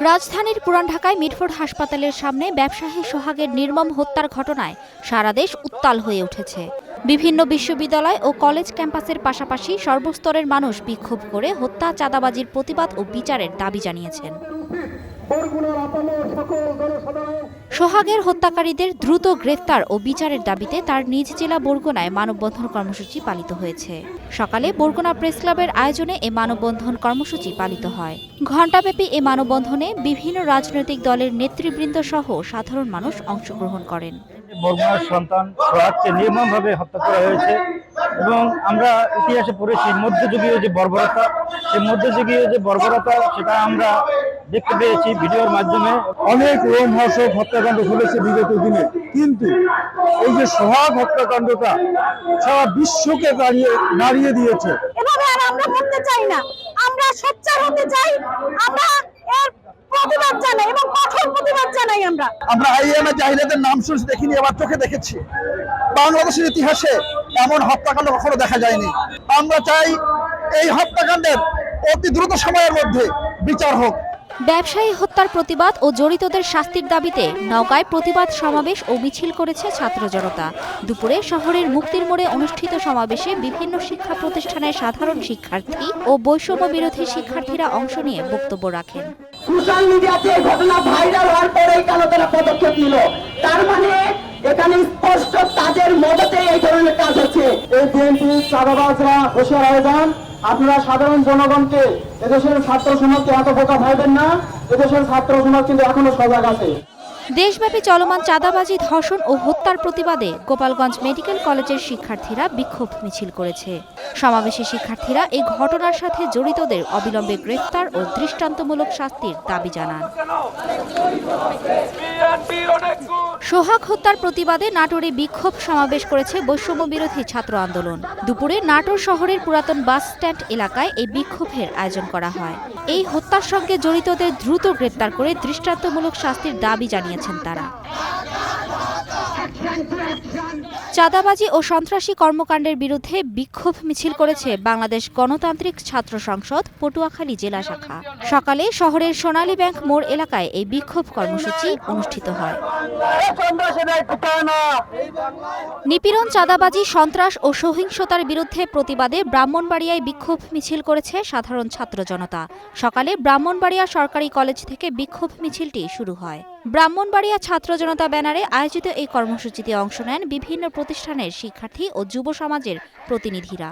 রাজধানীর পুরান ঢাকায় মিটফোর্ড হাসপাতালের সামনে ব্যবসায়ী সোহাগের নির্মম হত্যার ঘটনায় সারা দেশ উত্তাল হয়ে উঠেছে। বিভিন্ন বিশ্ববিদ্যালয় ও কলেজ ক্যাম্পাসের পাশাপাশি সর্বস্তরের মানুষ বিক্ষোভ করে হত্যা, চাঁদাবাজির প্রতিবাদ ও বিচারের দাবি জানিয়েছেন। সোহাগের হত্যাকারীদের দ্রুত গ্রেফতার ও বিচারের দাবিতে তার নিজ জেলা বরগুনায় মানববন্ধন কর্মসূচি পালিত হয়েছে। সকালে বরগুনা প্রেস ক্লাবের আয়োজনে এ মানববন্ধন কর্মসূচি পালিত হয়। ঘণ্টাব্যাপী এ মানববন্ধনে বিভিন্ন রাজনৈতিক দলের নেতৃবৃন্দ সহ সাধারণ মানুষ অংশগ্রহণ করেন। বরগুনার সন্তান সোহাগকে নির্মমভাবে হত্যা করা হয়েছে এবং আমরা ইতিহাসে পড়েছি মধ্যযুগীয় যে বর্বরতা, সেই মধ্যযুগীয় যে বর্বরতা সেটা আমরা দেখতে পেয়েছি ভিডিওর মাধ্যমে। অনেক রোমহর্ষক হত্যাকাণ্ড ঘটেছে বিগত দিনে, কিন্তু এই যে সোহাগ হত্যাকাণ্ডটা সারা বিশ্বকে নাড়িয়ে দিয়েছে। এভাবে আর আমরা করতে চাই না, আমরা সোচ্চার হতে চাই, আমরা এর প্রতিবাদ জানাই এবং কঠোর প্রতিবাদ জানাই। আমরা আইএমএ জাহিলিয়াতের নাম শুনছি, দেখিনি, এবার চোখে দেখেছি। বাংলাদেশের ইতিহাসে এমন হত্যাকাণ্ড কখনো দেখা যায়নি। আমরা চাই এই হত্যাকাণ্ডের অতি দ্রুত সময়ের মধ্যে বিচার হোক। ব্যবসায়ী হত্যার প্রতিবাদ ও জড়িতদের শাস্তির দাবিতে নওগাঁয় প্রতিবাদ সমাবেশ ও মিছিল করেছে ছাত্র জনতা। দুপুরে শহরের মুক্তির মোড়ে অনুষ্ঠিত সমাবেশে বিভিন্ন শিক্ষা প্রতিষ্ঠানের সাধারণ শিক্ষার্থী ও বৈষম্য বিরোধী শিক্ষার্থীরা অংশ নিয়ে বক্তব্য রাখেন। সোশ্যাল মিডিয়াতে ঘটনা ভাইরাল হওয়ার পরেই কেন তারা পদক্ষেপ নিল? তার মানে এখানে স্পষ্ট তাদের মদতে এই ধরনের কাজ হচ্ছে। এই বিএনপি চাঁদাবাজরা হুঁশিয়ার হয়ে যান। আপনারা সাধারণ জনগণকে, এদেশের ছাত্র সমাজকে এত বোকা ভাববেন না। এদেশের ছাত্র সমাজ কিন্তু এখনো সজাগ আছে। দেশব্যাপী চলমান চাঁদাবাজি, ধর্ষণ ও হত্যার প্রতিবাদে গোপালগঞ্জ মেডিকেল কলেজের শিক্ষার্থীরা বিক্ষোভ মিছিল করেছে। সমাবেশে শিক্ষার্থীরা এই ঘটনার সাথে জড়িতদের অবিলম্বে গ্রেফতার ও দৃষ্টান্তমূলক শাস্তির দাবি জানান। সোহাগ হত্যার প্রতিবাদে নাটোরে বিক্ষোভ সমাবেশ করেছে বৈষম্য বিরোধী ছাত্র আন্দোলন। দুপুরে নাটোর শহরের পুরাতন বাস স্ট্যান্ড এলাকায় এই বিক্ষোভের আয়োজন করা হয়। এই হত্যার সঙ্গে জড়িতদের দ্রুত গ্রেফতার করে দৃষ্টান্তমূলক শাস্তির দাবি জানিয়েছেন তারা। চাঁদাবাজি ও সন্ত্রাসী কর্মকাণ্ডের বিরুদ্ধে বিক্ষোভ মিছিল করেছে বাংলাদেশ গণতান্ত্রিক ছাত্র সংসদ পটুয়াখালী জেলা শাখা। সকালে শহরের সোনালী ব্যাংক মোড় এলাকায় এই বিক্ষোভ কর্মসূচি অনুষ্ঠিত হয়। নিপীড়ন, চাঁদাবাজি, সন্ত্রাস ও সহিংসতার বিরুদ্ধে প্রতিবাদে ব্রাহ্মণবাড়িয়ায় বিক্ষোভ মিছিল করেছে সাধারণ ছাত্র জনতা। সকালে ব্রাহ্মণবাড়িয়া সরকারি কলেজ থেকে বিক্ষোভ মিছিলটি শুরু হয়। ব্রাহ্মণবাড়িয়া ছাত্র জনতা ব্যানারে আয়োজিত এই কর্মসূচিতে অংশ নেন বিভিন্ন প্রতিষ্ঠানের শিক্ষার্থী ও যুব সমাজের প্রতিনিধিরা।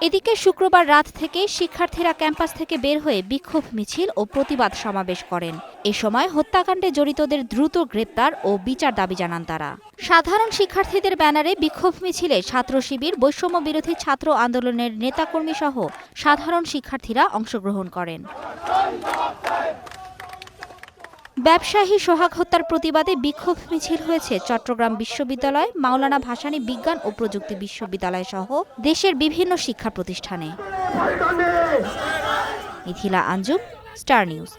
এদিকে শুক্রবার রাত থেকে শিক্ষার্থীরা ক্যাম্পাস থেকে বের হয়ে বিক্ষোভ মিছিল ও প্রতিবাদ সমাবেশ করেন। এ সময় হত্যাকাণ্ডে জড়িতদের দ্রুত গ্রেপ্তার ও বিচার দাবি জানান তারা। সাধারণ শিক্ষার্থীদের ব্যানারে বিক্ষোভ মিছিলে ছাত্র শিবির, বৈষম্য বিরোধী ছাত্র আন্দোলনের নেতাকর্মী সহ সাধারণ শিক্ষার্থীরা অংশগ্রহণ করেন। ব্যবসায়ী সোহাগ হত্যার প্রতিবাদে বিক্ষোভ মিছিল হয়েছে চট্টগ্রাম বিশ্ববিদ্যালয়, মাওলানা ভাসানী বিজ্ঞান ও প্রযুক্তি বিশ্ববিদ্যালয় সহ দেশের বিভিন্ন শিক্ষা প্রতিষ্ঠানে। Mithila Anjum, star news.